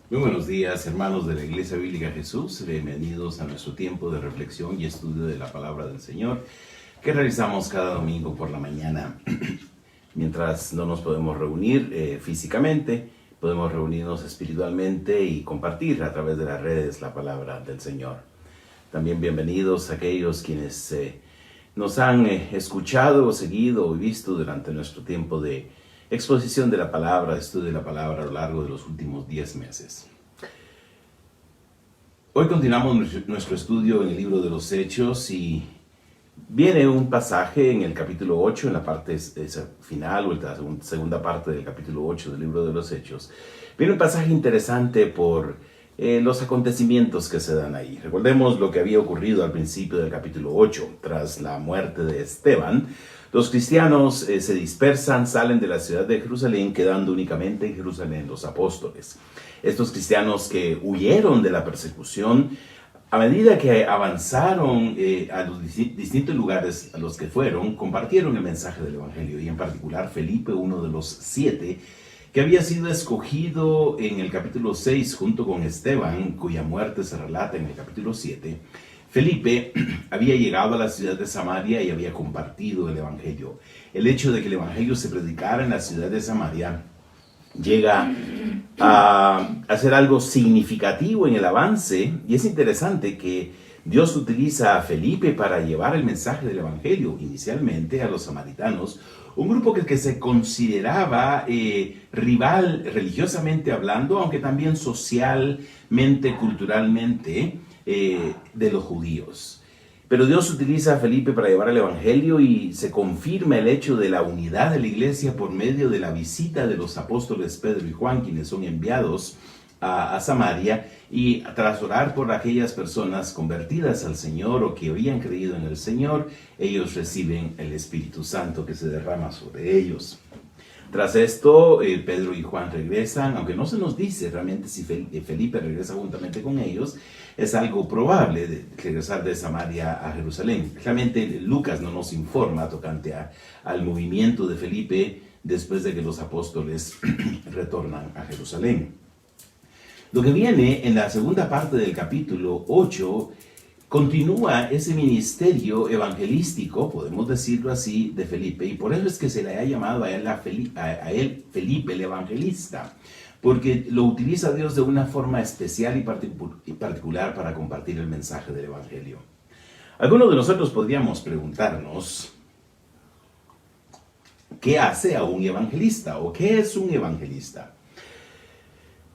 Muy buenos días, hermanos de la Iglesia Bíblica Jesús. Bienvenidos a nuestro tiempo de reflexión y estudio de la palabra del Señor que realizamos cada domingo por la mañana. Mientras no nos podemos reunir físicamente, podemos reunirnos espiritualmente y compartir a través de las redes la palabra del Señor. También bienvenidos a aquellos quienes nos han escuchado, seguido o visto durante nuestro tiempo de exposición de la palabra, estudio de la palabra a lo largo de los últimos 10 meses. Hoy continuamos nuestro estudio en el libro de los Hechos y viene un pasaje en el capítulo 8, en la parte final o en la segunda parte del capítulo 8 del libro de los Hechos. Viene un pasaje interesante por los acontecimientos que se dan ahí. Recordemos lo que había ocurrido al principio del capítulo 8, tras la muerte de Esteban. Los cristianos se dispersan, salen de la ciudad de Jerusalén, quedando únicamente en Jerusalén los apóstoles. Estos cristianos que huyeron de la persecución, a medida que avanzaron a los distintos lugares a los que fueron, compartieron el mensaje del Evangelio, y en particular Felipe, uno de los 7, que había sido escogido en el capítulo 6 junto con Esteban, cuya muerte se relata en el capítulo 7. Felipe había llegado a la ciudad de Samaria y había compartido el Evangelio. El hecho de que el Evangelio se predicara en la ciudad de Samaria llega a ser algo significativo en el avance, y es interesante que Dios utiliza a Felipe para llevar el mensaje del Evangelio inicialmente a los samaritanos, un grupo que se consideraba rival religiosamente hablando, aunque también socialmente, culturalmente, de los judíos. Pero Dios utiliza a Felipe para llevar el Evangelio y se confirma el hecho de la unidad de la iglesia por medio de la visita de los apóstoles Pedro y Juan, quienes son enviados a Samaria, y tras orar por aquellas personas convertidas al Señor o que habían creído en el Señor, ellos reciben el Espíritu Santo que se derrama sobre ellos. Tras esto, Pedro y Juan regresan, aunque no se nos dice realmente si Felipe regresa juntamente con ellos. Es algo probable de regresar de Samaria a Jerusalén. Realmente Lucas no nos informa tocante al movimiento de Felipe después de que los apóstoles retornan a Jerusalén. Lo que viene en la segunda parte del capítulo 8 continúa ese ministerio evangelístico, podemos decirlo así, de Felipe, y por eso es que se le ha llamado a él Felipe el evangelista, porque lo utiliza Dios de una forma especial y particular para compartir el mensaje del evangelio. Algunos de nosotros podríamos preguntarnos, ¿qué hace a un evangelista? ¿O qué es un evangelista?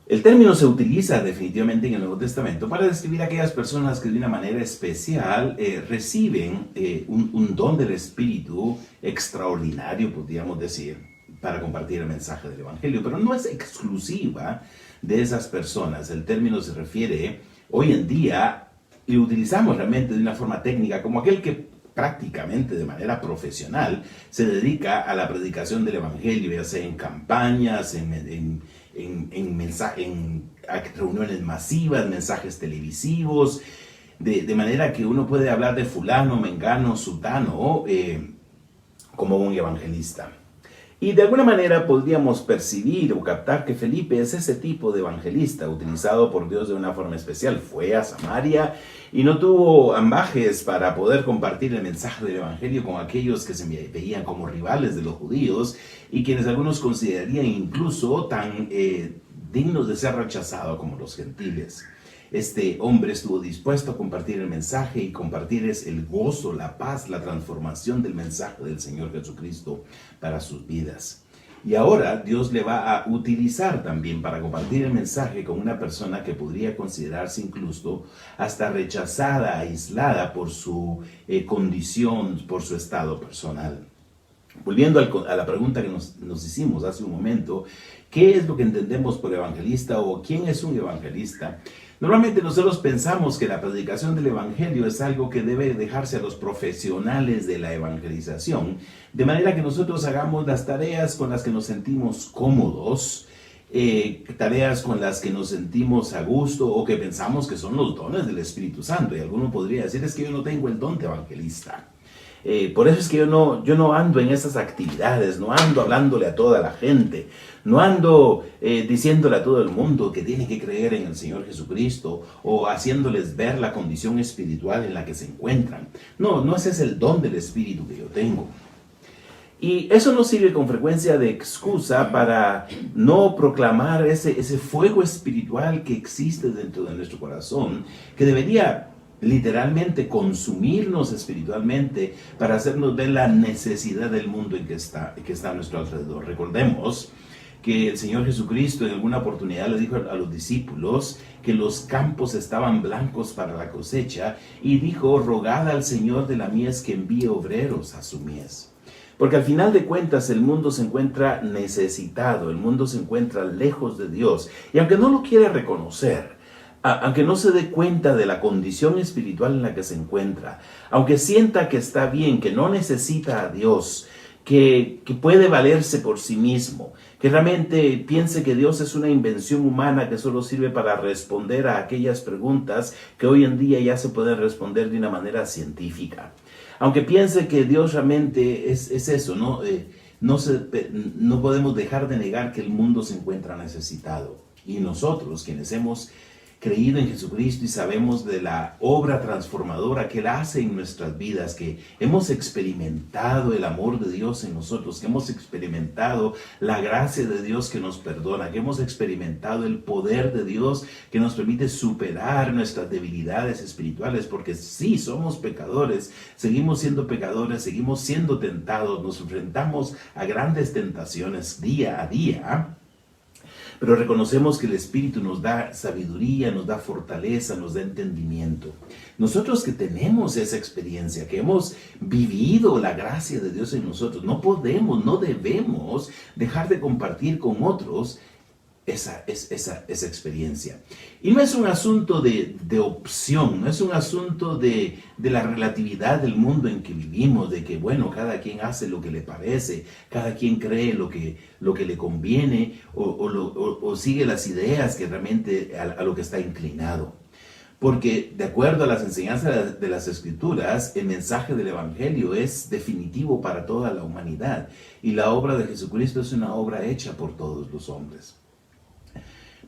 El término se utiliza definitivamente en el Nuevo Testamento para describir a aquellas personas que de una manera especial reciben un don del Espíritu extraordinario, podríamos decir, para compartir el mensaje del Evangelio. Pero no es exclusiva de esas personas. El término se refiere hoy en día, y lo utilizamos realmente de una forma técnica, como aquel que prácticamente de manera profesional se dedica a la predicación del Evangelio, ya sea en campañas, en reuniones masivas, mensajes televisivos, de manera que uno puede hablar de fulano, mengano, sutano, como un evangelista. Y de alguna manera podríamos percibir o captar que Felipe es ese tipo de evangelista utilizado por Dios de una forma especial. Fue a Samaria y no tuvo ambajes para poder compartir el mensaje del evangelio con aquellos que se veían como rivales de los judíos y quienes algunos considerarían incluso tan dignos de ser rechazados como los gentiles. Este hombre estuvo dispuesto a compartir el mensaje, y compartir es el gozo, la paz, la transformación del mensaje del Señor Jesucristo para sus vidas. Y ahora Dios le va a utilizar también para compartir el mensaje con una persona que podría considerarse incluso hasta rechazada, aislada por su condición, por su estado personal. Volviendo a la pregunta que nos hicimos hace un momento, ¿qué es lo que entendemos por evangelista o quién es un evangelista? Normalmente nosotros pensamos que la predicación del evangelio es algo que debe dejarse a los profesionales de la evangelización, de manera que nosotros hagamos las tareas con las que nos sentimos cómodos, tareas con las que nos sentimos a gusto o que pensamos que son los dones del Espíritu Santo. Y alguno podría decir, es que yo no tengo el don de evangelista. Por eso es que yo no ando en esas actividades, no ando hablándole a toda la gente, no ando diciéndole a todo el mundo que tiene que creer en el Señor Jesucristo o haciéndoles ver la condición espiritual en la que se encuentran. No ese es el don del Espíritu que yo tengo. Y eso nos sirve con frecuencia de excusa para no proclamar ese fuego espiritual que existe dentro de nuestro corazón, que debería literalmente consumirnos espiritualmente para hacernos ver la necesidad del mundo en que está a nuestro alrededor. Recordemos que el Señor Jesucristo en alguna oportunidad le dijo a los discípulos que los campos estaban blancos para la cosecha y dijo: rogad al Señor de la mies que envíe obreros a su mies. Porque al final de cuentas el mundo se encuentra necesitado, el mundo se encuentra lejos de Dios. Y aunque no lo quiera reconocer, aunque no se dé cuenta de la condición espiritual en la que se encuentra, aunque sienta que está bien, que no necesita a Dios, que puede valerse por sí mismo, que realmente piense que Dios es una invención humana que solo sirve para responder a aquellas preguntas que hoy en día ya se pueden responder de una manera científica. Aunque piense que Dios realmente es eso, no podemos dejar de negar que el mundo se encuentra necesitado. Y nosotros, quienes hemos creído en Jesucristo y sabemos de la obra transformadora que Él hace en nuestras vidas, que hemos experimentado el amor de Dios en nosotros, que hemos experimentado la gracia de Dios que nos perdona, que hemos experimentado el poder de Dios que nos permite superar nuestras debilidades espirituales, porque sí, somos pecadores, seguimos siendo tentados, nos enfrentamos a grandes tentaciones día a día. Pero reconocemos que el Espíritu nos da sabiduría, nos da fortaleza, nos da entendimiento. Nosotros que tenemos esa experiencia, que hemos vivido la gracia de Dios en nosotros, no debemos dejar de compartir con otros esa experiencia. Y no es un asunto de opción, no es un asunto de la relatividad del mundo en que vivimos, de que, bueno, cada quien hace lo que le parece, cada quien cree lo que le conviene o sigue las ideas que realmente a lo que está inclinado. Porque de acuerdo a las enseñanzas de las Escrituras, el mensaje del Evangelio es definitivo para toda la humanidad y la obra de Jesucristo es una obra hecha por todos los hombres.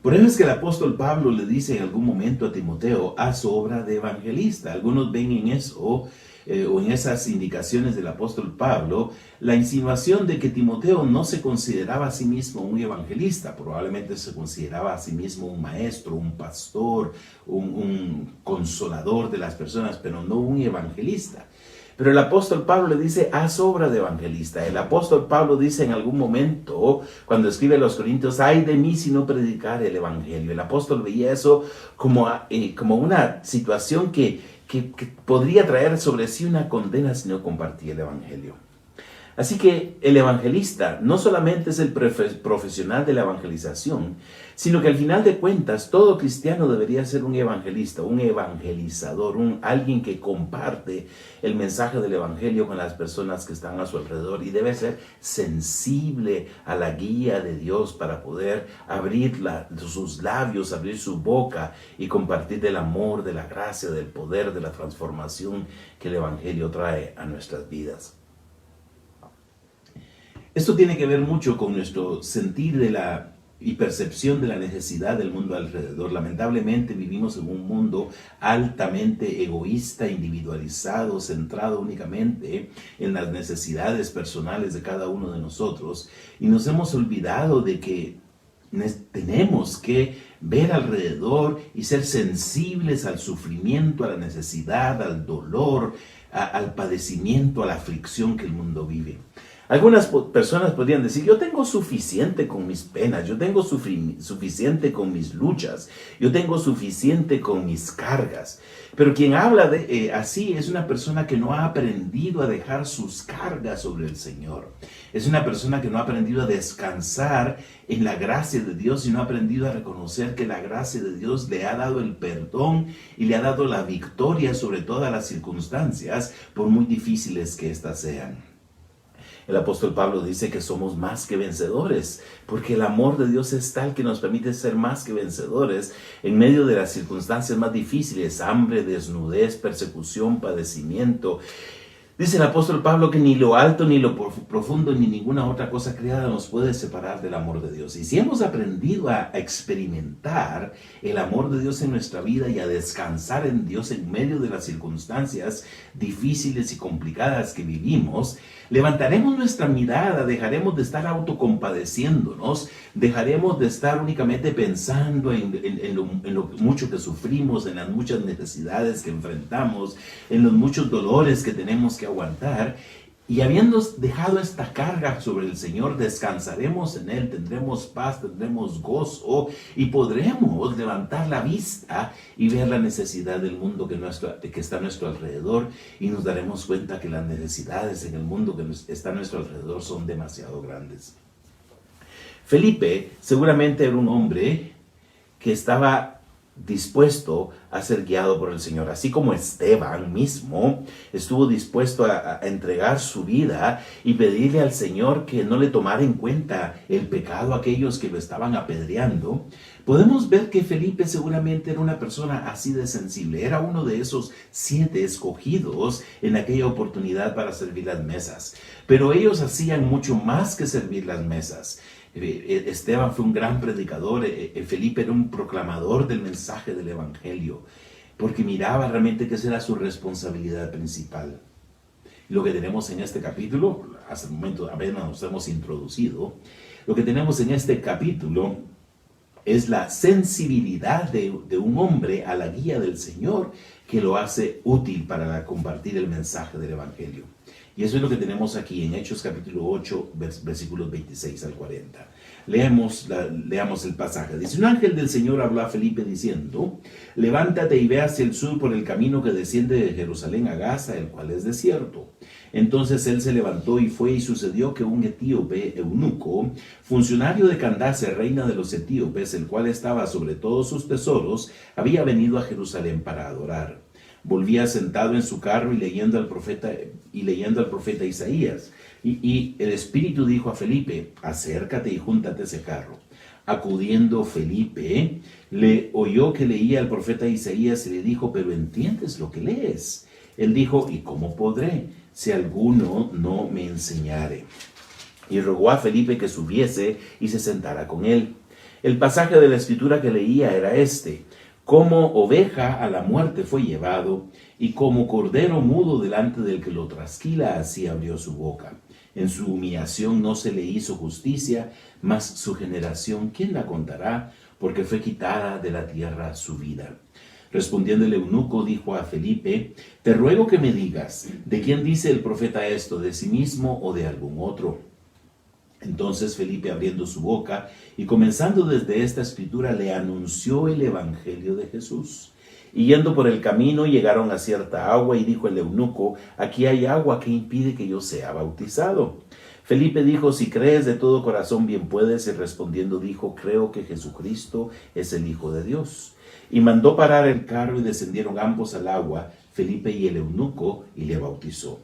Por eso es que el apóstol Pablo le dice en algún momento a Timoteo: haz obra de evangelista. Algunos ven en eso o en esas indicaciones del apóstol Pablo la insinuación de que Timoteo no se consideraba a sí mismo un evangelista, probablemente se consideraba a sí mismo un maestro, un pastor, un consolador de las personas, pero no un evangelista. Pero el apóstol Pablo le dice: haz obra de evangelista. El apóstol Pablo dice en algún momento, cuando escribe a los Corintios: ay de mí si no predicar el evangelio. El apóstol veía eso como una situación que podría traer sobre sí una condena si no compartía el evangelio. Así que el evangelista no solamente es el profesional de la evangelización, sino que al final de cuentas todo cristiano debería ser un evangelista, un evangelizador, alguien que comparte el mensaje del evangelio con las personas que están a su alrededor, y debe ser sensible a la guía de Dios para poder abrir sus labios, abrir su boca y compartir del amor, de la gracia, del poder, de la transformación que el evangelio trae a nuestras vidas. Esto tiene que ver mucho con nuestro sentir y percepción de la necesidad del mundo alrededor. Lamentablemente vivimos en un mundo altamente egoísta, individualizado, centrado únicamente en las necesidades personales de cada uno de nosotros, y nos hemos olvidado de que tenemos que ver alrededor y ser sensibles al sufrimiento, a la necesidad, al dolor, al padecimiento, a la aflicción que el mundo vive. Algunas personas podrían decir: yo tengo suficiente con mis penas, yo tengo suficiente con mis luchas, yo tengo suficiente con mis cargas. Pero quien habla así es una persona que no ha aprendido a dejar sus cargas sobre el Señor. Es una persona que no ha aprendido a descansar en la gracia de Dios y no ha aprendido a reconocer que la gracia de Dios le ha dado el perdón y le ha dado la victoria sobre todas las circunstancias, por muy difíciles que éstas sean. El apóstol Pablo dice que somos más que vencedores, porque el amor de Dios es tal que nos permite ser más que vencedores en medio de las circunstancias más difíciles: hambre, desnudez, persecución, padecimiento. Dice el apóstol Pablo que ni lo alto, ni lo profundo, ni ninguna otra cosa creada nos puede separar del amor de Dios. Y si hemos aprendido a experimentar el amor de Dios en nuestra vida y a descansar en Dios en medio de las circunstancias difíciles y complicadas que vivimos, levantaremos nuestra mirada, dejaremos de estar autocompadeciéndonos, dejaremos de estar únicamente pensando en lo mucho que sufrimos, en las muchas necesidades que enfrentamos, en los muchos dolores que tenemos que aguantar. Y habiendo dejado esta carga sobre el Señor, descansaremos en Él, tendremos paz, tendremos gozo y podremos levantar la vista y ver la necesidad del mundo que está a nuestro alrededor, y nos daremos cuenta que las necesidades en el mundo que está a nuestro alrededor son demasiado grandes. Felipe seguramente era un hombre que estaba dispuesto a ser guiado por el Señor, así como Esteban mismo estuvo dispuesto a entregar su vida y pedirle al Señor que no le tomara en cuenta el pecado a aquellos que lo estaban apedreando. Podemos ver que Felipe seguramente era una persona así de sensible, era uno de esos 7 escogidos en aquella oportunidad para servir las mesas, pero ellos hacían mucho más que servir las mesas. Esteban fue un gran predicador, Felipe era un proclamador del mensaje del Evangelio, porque miraba realmente que esa era su responsabilidad principal. Lo que tenemos en este capítulo, hace un momento apenas nos hemos introducido, lo que tenemos en este capítulo es la sensibilidad de un hombre a la guía del Señor, que lo hace útil para compartir el mensaje del Evangelio. Y eso es lo que tenemos aquí en Hechos capítulo 8, versículos 26 al 40. Leamos el pasaje. Dice: un ángel del Señor habló a Felipe diciendo: levántate y ve hacia el sur por el camino que desciende de Jerusalén a Gaza, el cual es desierto. Entonces él se levantó y fue, y sucedió que un etíope eunuco, funcionario de Candace, reina de los etíopes, el cual estaba sobre todos sus tesoros, había venido a Jerusalén para adorar. Volvía sentado en su carro y leyendo al profeta Isaías. Y el Espíritu dijo a Felipe: acércate y júntate a ese carro. Acudiendo Felipe, le oyó que leía al profeta Isaías y le dijo: pero ¿entiendes lo que lees? Él dijo: ¿y cómo podré, si alguno no me enseñare? Y rogó a Felipe que subiese y se sentara con él. El pasaje de la escritura que leía era este: como oveja a la muerte fue llevado, y como cordero mudo delante del que lo trasquila, así abrió su boca. En su humillación no se le hizo justicia, mas su generación, ¿quién la contará? Porque fue quitada de la tierra su vida. Respondiendo el eunuco, dijo a Felipe: te ruego que me digas, ¿de quién dice el profeta esto? ¿De sí mismo o de algún otro? Entonces Felipe, abriendo su boca y comenzando desde esta escritura, le anunció el evangelio de Jesús. Y yendo por el camino, llegaron a cierta agua, y dijo el eunuco: aquí hay agua, que impide que yo sea bautizado. Felipe dijo: si crees de todo corazón, bien puedes. Y respondiendo dijo: creo que Jesucristo es el Hijo de Dios. Y mandó parar el carro, y descendieron ambos al agua, Felipe y el eunuco, y le bautizó.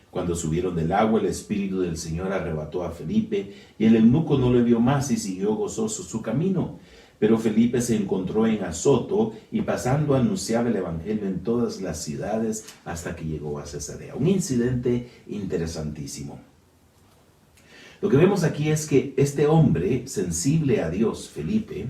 Cuando subieron del agua, el Espíritu del Señor arrebató a Felipe, y el eunuco no le vio más y siguió gozoso su camino. Pero Felipe se encontró en Azoto, y pasando anunciaba el evangelio en todas las ciudades hasta que llegó a Cesarea. Un incidente interesantísimo. Lo que vemos aquí es que este hombre sensible a Dios, Felipe,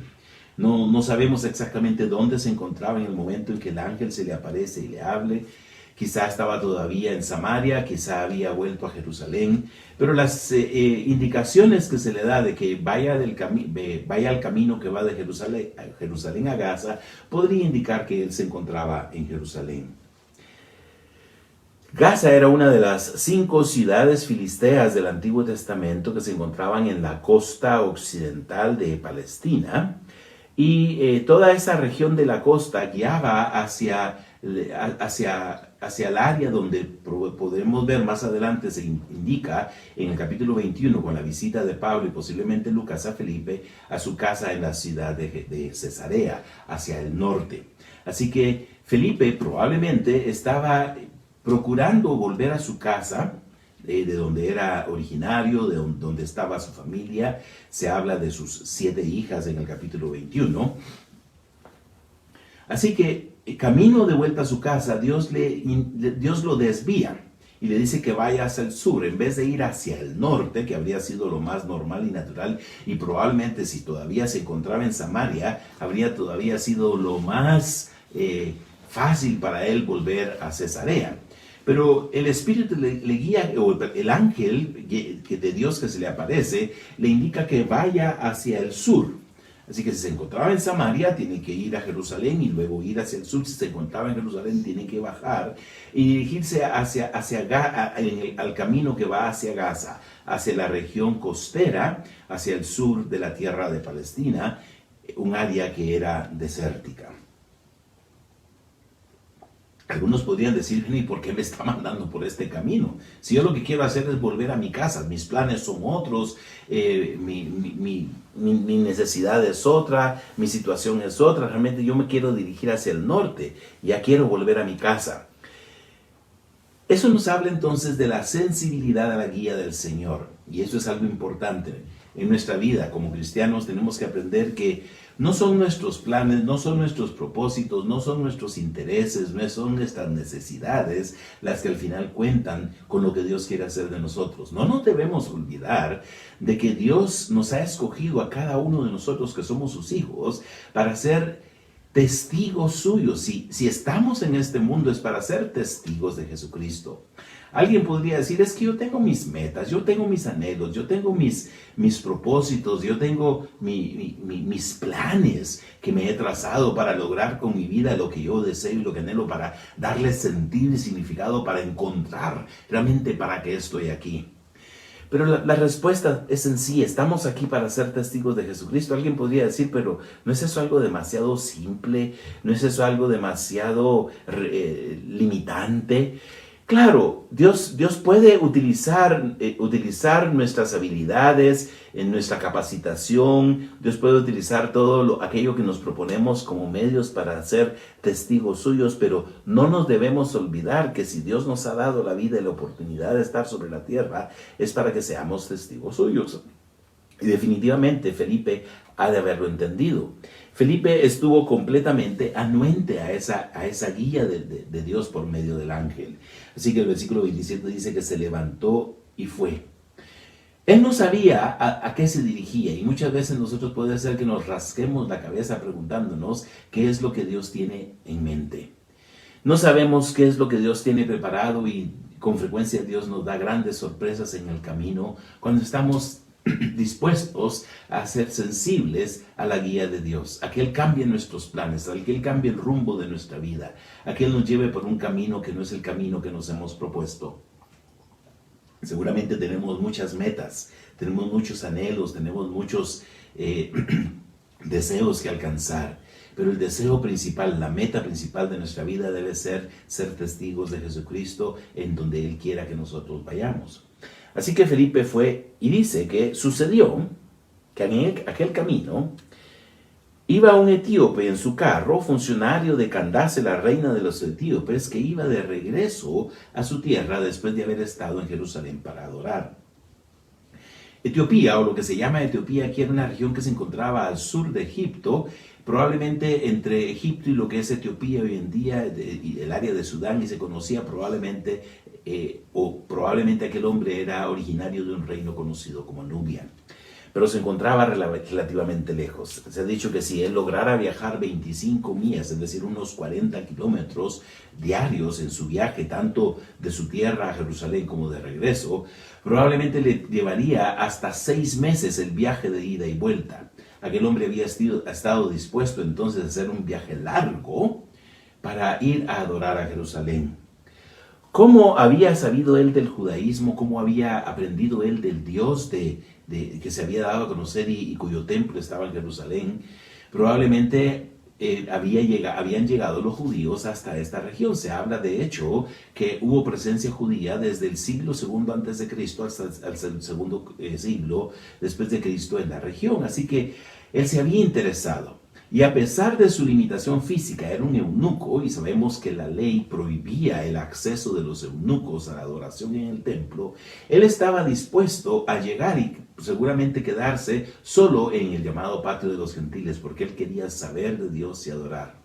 no sabemos exactamente dónde se encontraba en el momento en que el ángel se le aparece y le hable. Quizá estaba todavía en Samaria, quizá había vuelto a Jerusalén, pero las indicaciones que se le da de que vaya al camino que va de Jerusalén a Gaza, podría indicar que él se encontraba en Jerusalén. Gaza era una de las 5 ciudades filisteas del Antiguo Testamento que se encontraban en la costa occidental de Palestina, y toda esa región de la costa guiaba hacia el área donde podremos ver más adelante, se indica en el capítulo 21, con la visita de Pablo y posiblemente Lucas a Felipe, a su casa en la ciudad de Cesarea, hacia el norte. Así que Felipe probablemente estaba procurando volver a su casa, de donde era originario, de donde estaba su familia. Se habla de sus 7 hijas en el capítulo 21. Así que camino de vuelta a su casa, Dios lo desvía y le dice que vaya hacia el sur, en vez de ir hacia el norte, que habría sido lo más normal y natural, y probablemente si todavía se encontraba en Samaria, habría todavía sido lo más fácil para él volver a Cesarea. Pero el Espíritu le guía, o el ángel de Dios que se le aparece, le indica que vaya hacia el sur. Así que si se encontraba en Samaria, tiene que ir a Jerusalén y luego ir hacia el sur. Si se encontraba en Jerusalén, tiene que bajar y dirigirse al camino que va hacia Gaza, hacia la región costera, hacia el sur de la tierra de Palestina, un área que era desértica. Algunos podrían decir, ¿y por qué me está mandando por este camino? Si yo lo que quiero hacer es volver a mi casa, mis planes son otros, mi necesidad es otra, mi situación es otra, realmente yo me quiero dirigir hacia el norte, ya quiero volver a mi casa. Eso nos habla entonces de la sensibilidad a la guía del Señor, y eso es algo importante. En nuestra vida como cristianos tenemos que aprender que no son nuestros planes, no son nuestros propósitos, no son nuestros intereses, no son nuestras necesidades las que al final cuentan con lo que Dios quiere hacer de nosotros. No nos debemos olvidar de que Dios nos ha escogido a cada uno de nosotros que somos sus hijos para ser testigos suyos. Si estamos en este mundo es para ser testigos de Jesucristo. Alguien podría decir, es que yo tengo mis metas, yo tengo mis anhelos, yo tengo mis propósitos, yo tengo mis planes que me he trazado para lograr con mi vida lo que yo deseo y lo que anhelo, para darle sentido y significado, para encontrar realmente para qué estoy aquí. Pero la respuesta es sencilla, estamos aquí para ser testigos de Jesucristo. Alguien podría decir, pero ¿no es eso algo demasiado simple? ¿No es eso algo demasiado limitante? Claro, Dios puede utilizar nuestras habilidades, en nuestra capacitación. Dios puede utilizar todo aquello que nos proponemos como medios para ser testigos suyos, pero no nos debemos olvidar que si Dios nos ha dado la vida y la oportunidad de estar sobre la tierra, es para que seamos testigos suyos. Y definitivamente Felipe ha de haberlo entendido. Felipe estuvo completamente anuente a esa guía de Dios por medio del ángel. Así que el versículo 27 dice que se levantó y fue. Él no sabía a qué se dirigía, y muchas veces nosotros puede ser que nos rasquemos la cabeza preguntándonos qué es lo que Dios tiene en mente. No sabemos qué es lo que Dios tiene preparado, y con frecuencia Dios nos da grandes sorpresas en el camino cuando estamos dispuestos a ser sensibles a la guía de Dios, a que Él cambie nuestros planes, a que Él cambie el rumbo de nuestra vida, a que Él nos lleve por un camino que no es el camino que nos hemos propuesto. Seguramente tenemos muchas metas, tenemos muchos anhelos, tenemos muchos deseos que alcanzar, pero el deseo principal, la meta principal de nuestra vida debe ser testigos de Jesucristo en donde Él quiera que nosotros vayamos. Así que Felipe fue, y dice que sucedió que en aquel camino iba un etíope en su carro, funcionario de Candace, la reina de los etíopes, que iba de regreso a su tierra después de haber estado en Jerusalén para adorar. Etiopía, o lo que se llama Etiopía aquí, era una región que se encontraba al sur de Egipto, probablemente entre Egipto y lo que es Etiopía hoy en día, y el área de Sudán, y se conocía probablemente aquel hombre era originario de un reino conocido como Nubia, pero se encontraba relativamente lejos. Se ha dicho que si él lograra viajar 25 millas, es decir, unos 40 kilómetros diarios en su viaje, tanto de su tierra a Jerusalén como de regreso, probablemente le llevaría hasta 6 meses el viaje de ida y vuelta. Aquel hombre había estado dispuesto entonces a hacer un viaje largo para ir a adorar a Jerusalén. ¿Cómo había sabido él del judaísmo? ¿Cómo había aprendido él del Dios que se había dado a conocer y cuyo templo estaba en Jerusalén? Probablemente habían llegado los judíos hasta esta región. Se habla de hecho que hubo presencia judía desde el siglo II antes de Cristo hasta el segundo siglo después de Cristo en la región. Así que él se había interesado. Y a pesar de su limitación física, era un eunuco, y sabemos que la ley prohibía el acceso de los eunucos a la adoración en el templo. Él estaba dispuesto a llegar y seguramente quedarse solo en el llamado patio de los gentiles, porque él quería saber de Dios y adorar.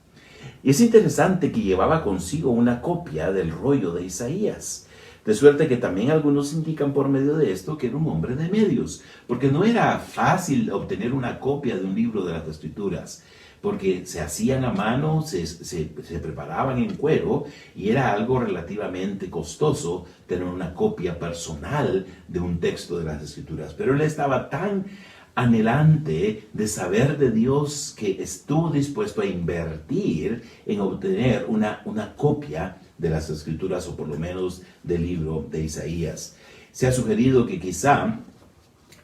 Y es interesante que llevaba consigo una copia del rollo de Isaías. De suerte que también algunos indican por medio de esto que era un hombre de medios, porque no era fácil obtener una copia de un libro de las Escrituras, porque se hacían a mano, se preparaban en cuero y era algo relativamente costoso tener una copia personal de un texto de las Escrituras. Pero él estaba tan anhelante de saber de Dios que estuvo dispuesto a invertir en obtener una copia de las Escrituras, o por lo menos del libro de Isaías. Se ha sugerido que quizá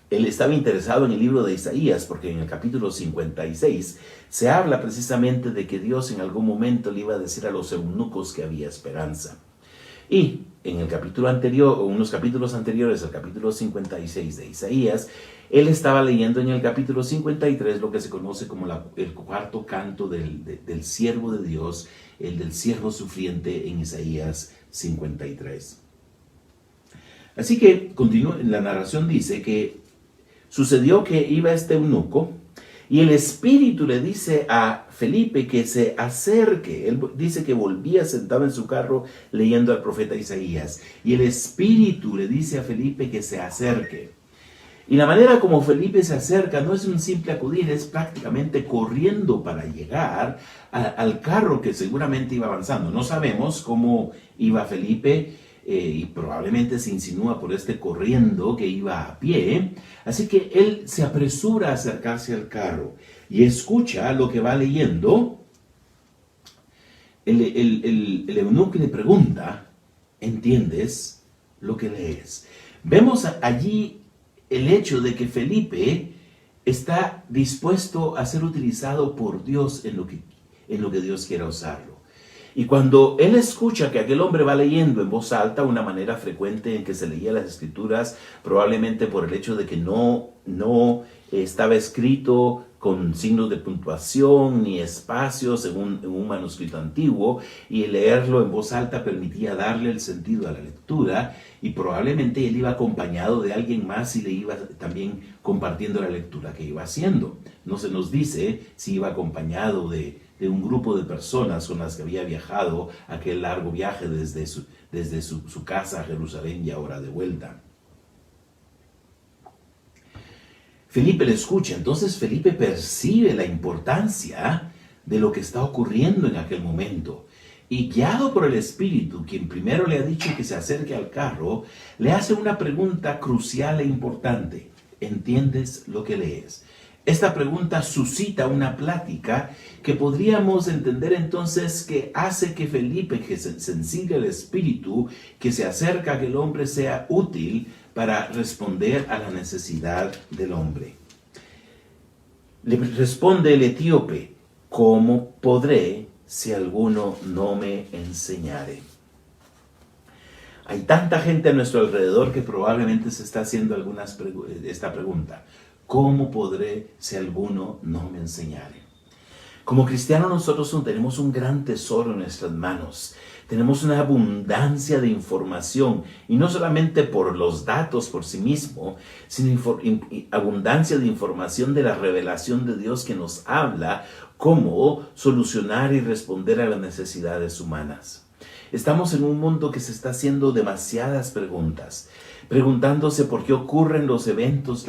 él estaba interesado en el libro de Isaías porque en el capítulo 56 se habla precisamente de que Dios en algún momento le iba a decir a los eunucos que había esperanza. Y en el capítulo anterior, o unos capítulos anteriores al capítulo 56 de Isaías, él estaba leyendo en el capítulo 53 lo que se conoce como el cuarto canto del siervo de Dios, el del siervo sufriente en Isaías 53. Así que la narración dice que sucedió que iba este eunuco y el Espíritu le dice a Felipe que se acerque. Él dice que volvía sentado en su carro leyendo al profeta Isaías. Y el Espíritu le dice a Felipe que se acerque. Y la manera como Felipe se acerca no es un simple acudir, es prácticamente corriendo para llegar al carro que seguramente iba avanzando. No sabemos cómo iba Felipe, y probablemente se insinúa por este corriendo que iba a pie. Así que él se apresura a acercarse al carro y escucha lo que va leyendo. El eunuco le pregunta: ¿entiendes lo que lees? Vemos allí el hecho de que Felipe está dispuesto a ser utilizado por Dios en lo que Dios quiera usarlo. Y cuando él escucha que aquel hombre va leyendo en voz alta, una manera frecuente en que se leía las Escrituras, probablemente por el hecho de que no estaba escrito con signos de puntuación ni espacios en un manuscrito antiguo, y leerlo en voz alta permitía darle el sentido a la lectura, y probablemente él iba acompañado de alguien más y le iba también compartiendo la lectura que iba haciendo. No se nos dice si iba acompañado de un grupo de personas con las que había viajado aquel largo viaje desde su casa a Jerusalén y ahora de vuelta. Felipe le escucha, entonces Felipe percibe la importancia de lo que está ocurriendo en aquel momento. Y guiado por el Espíritu, quien primero le ha dicho que se acerque al carro, le hace una pregunta crucial e importante: ¿entiendes lo que lees? Esta pregunta suscita una plática que podríamos entender entonces que hace que Felipe, que es sensible al Espíritu, que se acerca a aquel hombre, sea útil para responder a la necesidad del hombre. Le responde el etíope: ¿cómo podré si alguno no me enseñare? Hay tanta gente a nuestro alrededor que probablemente se está haciendo esta pregunta: ¿cómo podré si alguno no me enseñare? Como cristianos nosotros tenemos un gran tesoro en nuestras manos. Tenemos una abundancia de información, y no solamente por los datos por sí mismo, sino abundancia de información de la revelación de Dios que nos habla cómo solucionar y responder a las necesidades humanas. Estamos en un mundo que se está haciendo demasiadas preguntas, preguntándose por qué ocurren los eventos,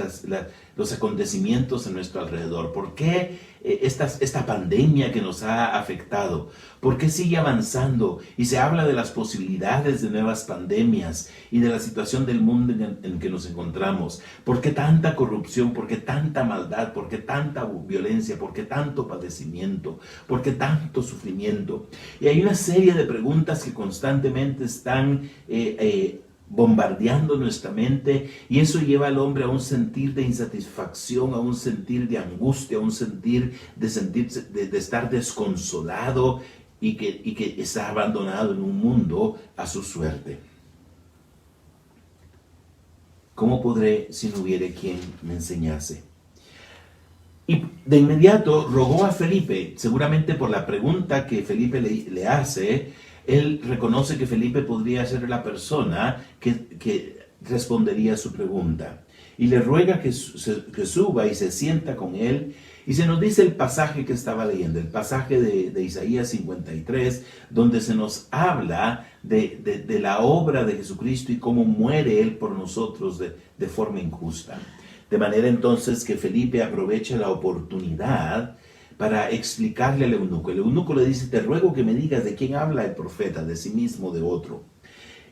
los acontecimientos en nuestro alrededor, por qué esta pandemia que nos ha afectado, por qué sigue avanzando, y se habla de las posibilidades de nuevas pandemias y de la situación del mundo en que nos encontramos, por qué tanta corrupción, por qué tanta maldad, por qué tanta violencia, por qué tanto padecimiento, por qué tanto sufrimiento. Y hay una serie de preguntas que constantemente están bombardeando nuestra mente, y eso lleva al hombre a un sentir de insatisfacción, a un sentir de angustia, a un sentir de estar desconsolado y que está abandonado en un mundo a su suerte. ¿Cómo podré si no hubiere quien me enseñase? Y de inmediato rogó a Felipe, seguramente por la pregunta que Felipe le hace. Él reconoce que Felipe podría ser la persona que respondería a su pregunta. y le ruega que suba y se sienta con él. Y se nos dice el pasaje que estaba leyendo, el pasaje de Isaías 53, donde se nos habla de la obra de Jesucristo y cómo muere Él por nosotros de forma injusta. De manera entonces que Felipe aprovecha la oportunidad para explicarle al eunuco. El eunuco le dice: te ruego que me digas de quién habla el profeta, de sí mismo o de otro.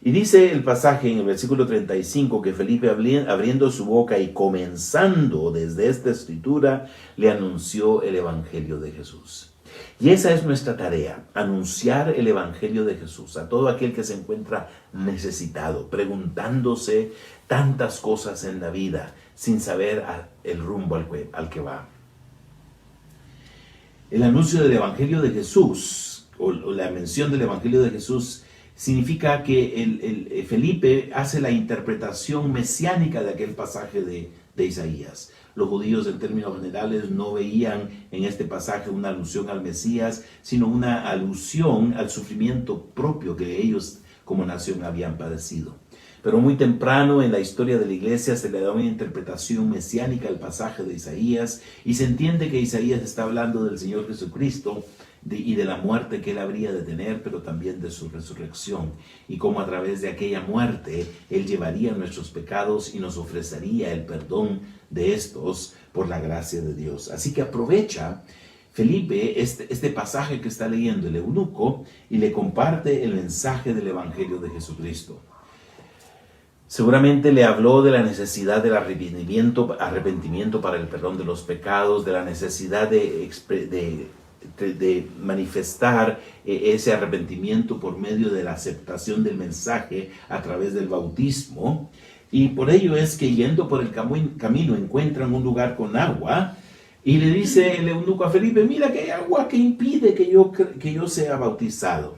Y dice el pasaje en el versículo 35 que Felipe, abriendo su boca y comenzando desde esta escritura, le anunció el evangelio de Jesús. Y esa es nuestra tarea, anunciar el evangelio de Jesús a todo aquel que se encuentra necesitado, preguntándose tantas cosas en la vida sin saber el rumbo al que va. El anuncio del evangelio de Jesús, o la mención del evangelio de Jesús, significa que Felipe hace la interpretación mesiánica de aquel pasaje de Isaías. Los judíos en términos generales no veían en este pasaje una alusión al Mesías, sino una alusión al sufrimiento propio que ellos como nación habían padecido. Pero muy temprano en la historia de la iglesia se le da una interpretación mesiánica al pasaje de Isaías y se entiende que Isaías está hablando del Señor Jesucristo y de la muerte que Él habría de tener, pero también de su resurrección, y cómo a través de aquella muerte Él llevaría nuestros pecados y nos ofrecería el perdón de estos por la gracia de Dios. Así que aprovecha Felipe este pasaje que está leyendo el eunuco y le comparte el mensaje del Evangelio de Jesucristo. Seguramente le habló de la necesidad del arrepentimiento para el perdón de los pecados, de la necesidad de manifestar ese arrepentimiento por medio de la aceptación del mensaje a través del bautismo. Y por ello es que yendo por el camino encuentran un lugar con agua y le dice el eunuco a Felipe: mira que hay agua que impide que yo sea bautizado.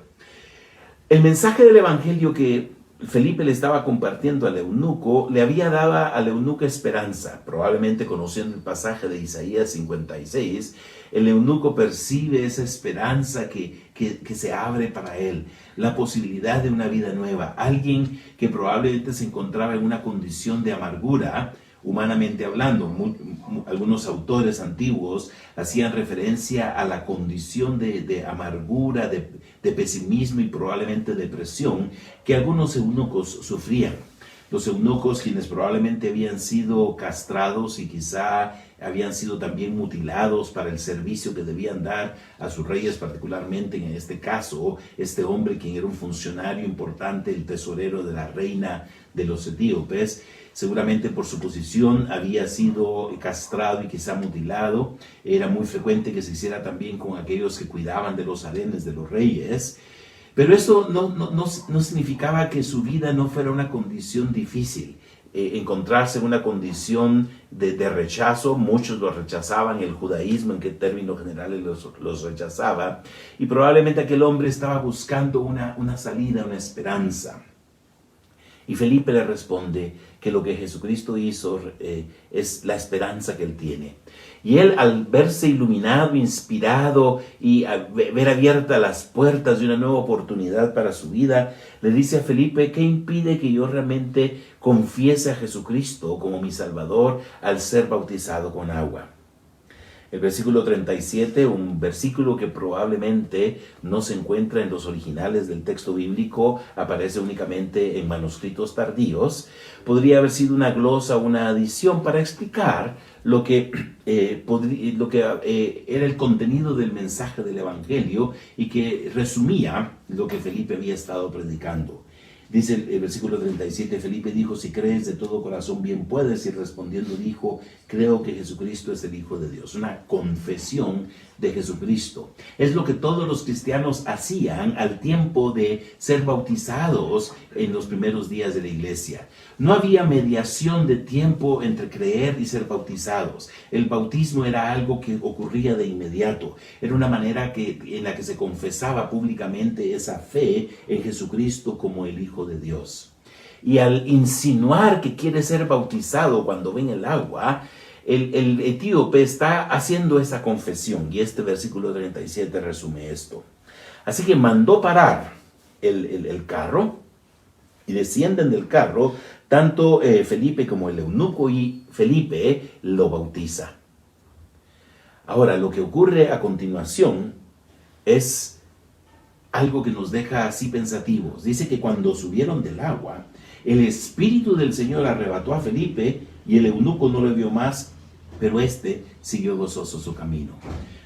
El mensaje del evangelio que Felipe le estaba compartiendo al eunuco le había dado al eunuco esperanza. Probablemente conociendo el pasaje de Isaías 56, el eunuco percibe esa esperanza que se abre para él, la posibilidad de una vida nueva. Alguien que probablemente se encontraba en una condición de amargura, humanamente hablando. Algunos autores antiguos hacían referencia a la condición de amargura, de pesimismo y probablemente depresión que algunos eunucos sufrían. Los eunucos, quienes probablemente habían sido castrados y quizá habían sido también mutilados para el servicio que debían dar a sus reyes, particularmente en este caso, este hombre quien era un funcionario importante, el tesorero de la reina de los etíopes, seguramente por su posición había sido castrado y quizá mutilado. Era muy frecuente que se hiciera también con aquellos que cuidaban de los harenes de los reyes. Pero eso no significaba que su vida no fuera una condición difícil. Encontrarse en una condición de rechazo, muchos los rechazaban, el judaísmo en que términos generales los rechazaba, y probablemente aquel hombre estaba buscando una salida, una esperanza. Y Felipe le responde que lo que Jesucristo hizo es la esperanza que él tiene. Y él, al verse iluminado, inspirado y ver abiertas las puertas de una nueva oportunidad para su vida, le dice a Felipe: ¿qué impide que yo realmente confiese a Jesucristo como mi Salvador al ser bautizado con agua? El versículo 37, un versículo que probablemente no se encuentra en los originales del texto bíblico, aparece únicamente en manuscritos tardíos, podría haber sido una glosa o una adición para explicar lo que era el contenido del mensaje del Evangelio y que resumía lo que Felipe había estado predicando. Dice el versículo 37, Felipe dijo: si crees de todo corazón, bien puedes. Y respondiendo dijo: creo que Jesucristo es el Hijo de Dios. Una confesión de Jesucristo. Es lo que todos los cristianos hacían al tiempo de ser bautizados en los primeros días de la iglesia. No había mediación de tiempo entre creer y ser bautizados. El bautismo era algo que ocurría de inmediato. Era una manera en la que se confesaba públicamente esa fe en Jesucristo como el Hijo de Dios. Y al insinuar que quiere ser bautizado cuando ven el agua, el etíope está haciendo esa confesión, y este versículo 37 resume esto. Así que mandó parar el carro, y descienden del carro Tanto Felipe como el eunuco y Felipe lo bautiza. Ahora, lo que ocurre a continuación es algo que nos deja así pensativos. Dice que cuando subieron del agua, el Espíritu del Señor arrebató a Felipe y el eunuco no le vio más, pero éste siguió gozoso su camino.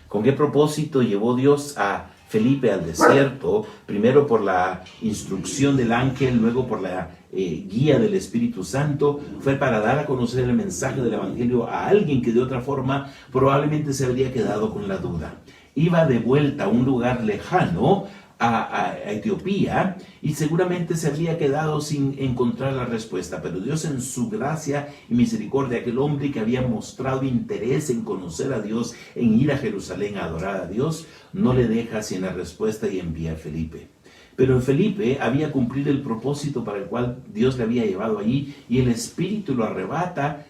¿Con qué propósito llevó Dios a Felipe al desierto? Primero por la instrucción del ángel, luego por la guía del Espíritu Santo. Fue para dar a conocer el mensaje del Evangelio a alguien que de otra forma probablemente se habría quedado con la duda. Iba de vuelta a un lugar lejano, a Etiopía, y seguramente se habría quedado sin encontrar la respuesta, pero Dios en su gracia y misericordia, aquel hombre que había mostrado interés en conocer a Dios, en ir a Jerusalén a adorar a Dios, no le deja sin la respuesta y envía a Felipe. Pero en Felipe había cumplido el propósito para el cual Dios le había llevado allí, y el Espíritu lo arrebata,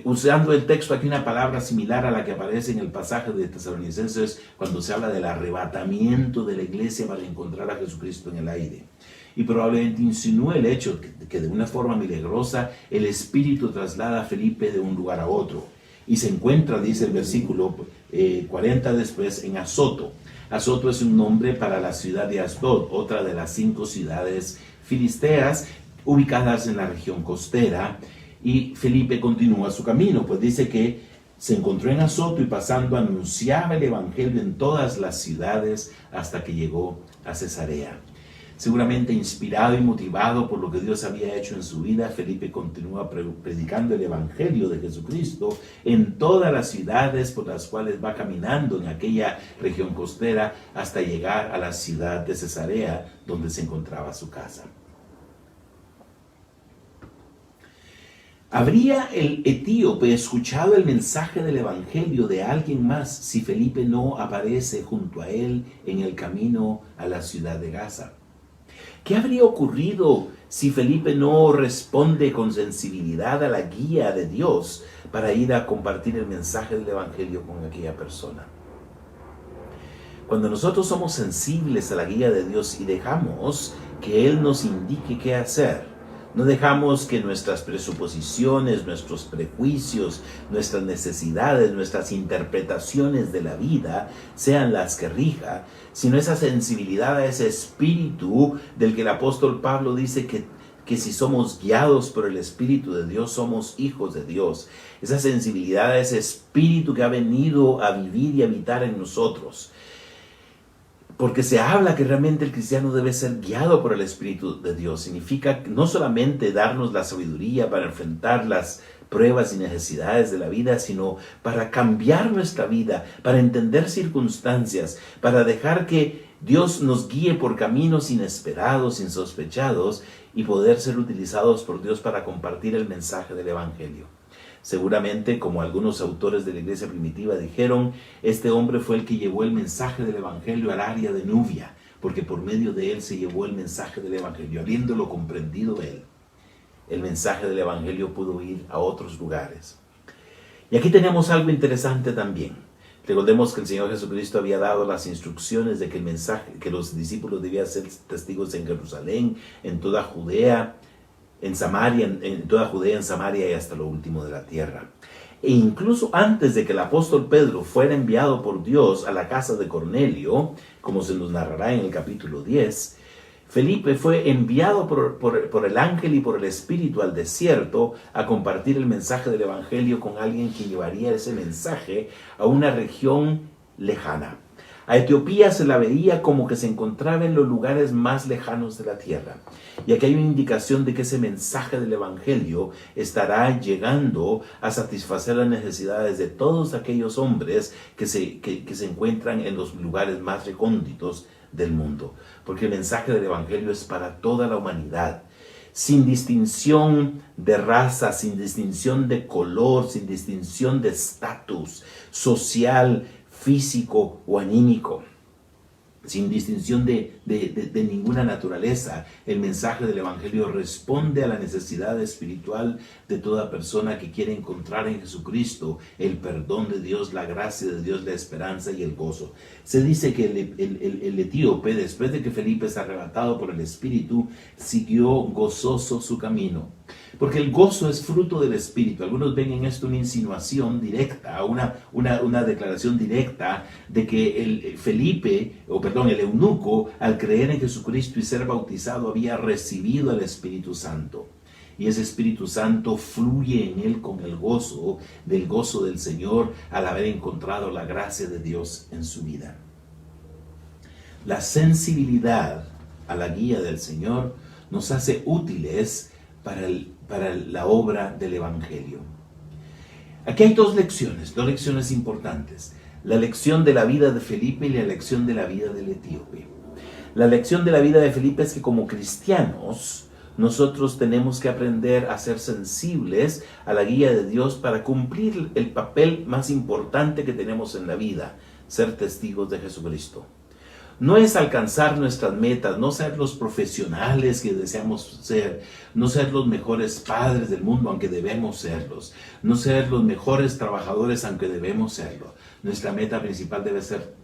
usando el texto aquí una palabra similar a la que aparece en el pasaje de Tesalonicenses cuando se habla del arrebatamiento de la iglesia para encontrar a Jesucristo en el aire. Y probablemente insinúa el hecho que de una forma milagrosa el Espíritu traslada a Felipe de un lugar a otro. Y se encuentra, dice el versículo 40 después, en Azoto. Azoto es un nombre para la ciudad de Asdod, otra de las 5 ciudades filisteas ubicadas en la región costera. Y Felipe continúa su camino, pues dice que se encontró en Azoto y pasando anunciaba el evangelio en todas las ciudades hasta que llegó a Cesarea. Seguramente inspirado y motivado por lo que Dios había hecho en su vida, Felipe continúa predicando el evangelio de Jesucristo en todas las ciudades por las cuales va caminando en aquella región costera hasta llegar a la ciudad de Cesarea, donde se encontraba su casa. ¿Habría el etíope escuchado el mensaje del evangelio de alguien más si Felipe no aparece junto a él en el camino a la ciudad de Gaza? ¿Qué habría ocurrido si Felipe no responde con sensibilidad a la guía de Dios para ir a compartir el mensaje del evangelio con aquella persona? Cuando nosotros somos sensibles a la guía de Dios y dejamos que Él nos indique qué hacer, no dejamos que nuestras presuposiciones, nuestros prejuicios, nuestras necesidades, nuestras interpretaciones de la vida sean las que rija, sino esa sensibilidad a ese espíritu del que el apóstol Pablo dice que si somos guiados por el Espíritu de Dios, somos hijos de Dios. Esa sensibilidad a ese espíritu que ha venido a vivir y habitar en nosotros. Porque se habla que realmente el cristiano debe ser guiado por el Espíritu de Dios. Significa no solamente darnos la sabiduría para enfrentar las pruebas y necesidades de la vida, sino para cambiar nuestra vida, para entender circunstancias, para dejar que Dios nos guíe por caminos inesperados, insospechados, y poder ser utilizados por Dios para compartir el mensaje del Evangelio. Seguramente, como algunos autores de la iglesia primitiva dijeron, este hombre fue el que llevó el mensaje del evangelio al área de Nubia, porque por medio de él se llevó el mensaje del evangelio. Habiéndolo comprendido él, el mensaje del evangelio pudo ir a otros lugares. Y aquí tenemos algo interesante también. Recordemos que el Señor Jesucristo había dado las instrucciones de que el mensaje, que los discípulos debían ser testigos en Jerusalén, en toda Judea, en Samaria, en toda Judea, en Samaria y hasta lo último de la tierra. E incluso antes de que el apóstol Pedro fuera enviado por Dios a la casa de Cornelio, como se nos narrará en el capítulo 10, Felipe fue enviado por el ángel y por el Espíritu al desierto a compartir el mensaje del evangelio con alguien que llevaría ese mensaje a una región lejana. A Etiopía se la veía como que se encontraba en los lugares más lejanos de la tierra. Y aquí hay una indicación de que ese mensaje del evangelio estará llegando a satisfacer las necesidades de todos aquellos hombres que se encuentran en los lugares más recónditos del mundo. Porque el mensaje del evangelio es para toda la humanidad, sin distinción de raza, sin distinción de color, sin distinción de estatus social, físico o anímico, sin distinción de ninguna naturaleza. El mensaje del evangelio responde a la necesidad espiritual de toda persona que quiere encontrar en Jesucristo el perdón de Dios, la gracia de Dios, la esperanza y el gozo. Se dice que el etíope, después de que Felipe es arrebatado por el Espíritu, siguió gozoso su camino. Porque el gozo es fruto del Espíritu. Algunos ven en esto una insinuación directa, una declaración directa de que el eunuco, al creer en Jesucristo y ser bautizado, había recibido el Espíritu Santo. Y ese Espíritu Santo fluye en él con el gozo del Señor al haber encontrado la gracia de Dios en su vida. La sensibilidad a la guía del Señor nos hace útiles para la obra del Evangelio. Aquí hay dos lecciones importantes. La lección de la vida de Felipe y la lección de la vida del etíope. La lección de la vida de Felipe es que como cristianos, nosotros tenemos que aprender a ser sensibles a la guía de Dios para cumplir el papel más importante que tenemos en la vida, ser testigos de Jesucristo. No es alcanzar nuestras metas, no ser los profesionales que deseamos ser, no ser los mejores padres del mundo, aunque debemos serlos, no ser los mejores trabajadores, aunque debemos serlo. Nuestra meta principal debe ser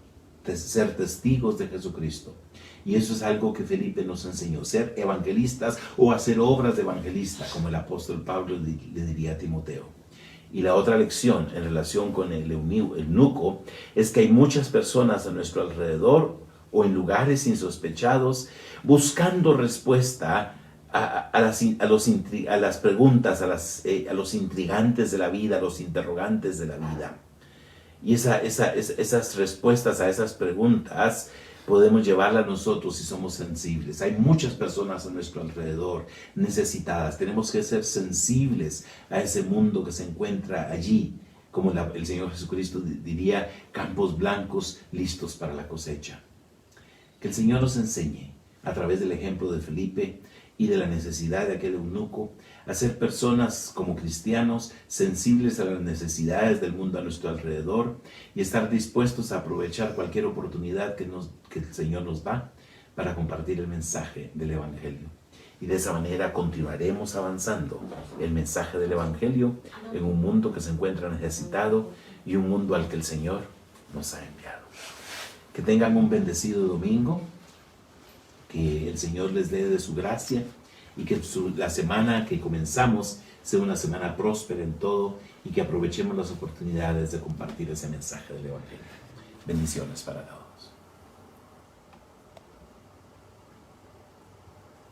testigos de Jesucristo. Y eso es algo que Felipe nos enseñó, ser evangelistas o hacer obras de evangelista, como el apóstol Pablo le diría a Timoteo. Y la otra lección en relación con el eunuco es que hay muchas personas a nuestro alrededor o en lugares insospechados buscando respuesta a las preguntas, a los intrigantes de la vida, a los interrogantes de la vida. Y esas respuestas a esas preguntas podemos llevarlas nosotros si somos sensibles. Hay muchas personas a nuestro alrededor necesitadas. Tenemos que ser sensibles a ese mundo que se encuentra allí, como el Señor Jesucristo diría, campos blancos listos para la cosecha. Que el Señor nos enseñe, a través del ejemplo de Felipe y de la necesidad de aquel eunuco, a ser personas como cristianos sensibles a las necesidades del mundo a nuestro alrededor y estar dispuestos a aprovechar cualquier oportunidad que el Señor nos da para compartir el mensaje del Evangelio. Y de esa manera continuaremos avanzando el mensaje del Evangelio en un mundo que se encuentra necesitado y un mundo al que el Señor nos ha enviado. Que tengan un bendecido domingo, que el Señor les dé de su gracia y que la semana que comenzamos sea una semana próspera en todo y que aprovechemos las oportunidades de compartir ese mensaje del Evangelio. Bendiciones para todos.